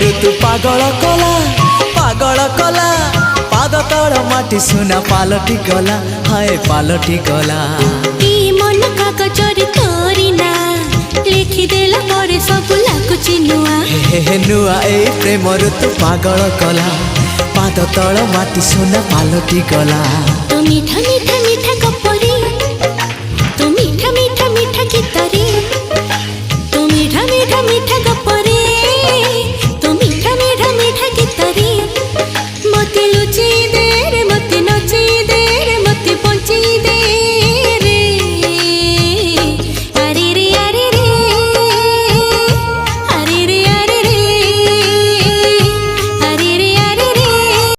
ऋतु पागल कला पागल कला पाद तल माटी सुना पालटी गला हाय पालटी गला मन कागजरे तोरी ना लिखिदेला पर सब लागुची नुआ हे नुआ ए प्रेम ऋतु पागल कला पाद तल माटी सुना पालटी गला तो मीठा मीठा मीठा गपरे तो मीठा मीठा मीठा गीतरे तो मीठा मीठा मीठा गपरे तो मीठा मीठा मीठा गीतरे मते लुचेई दे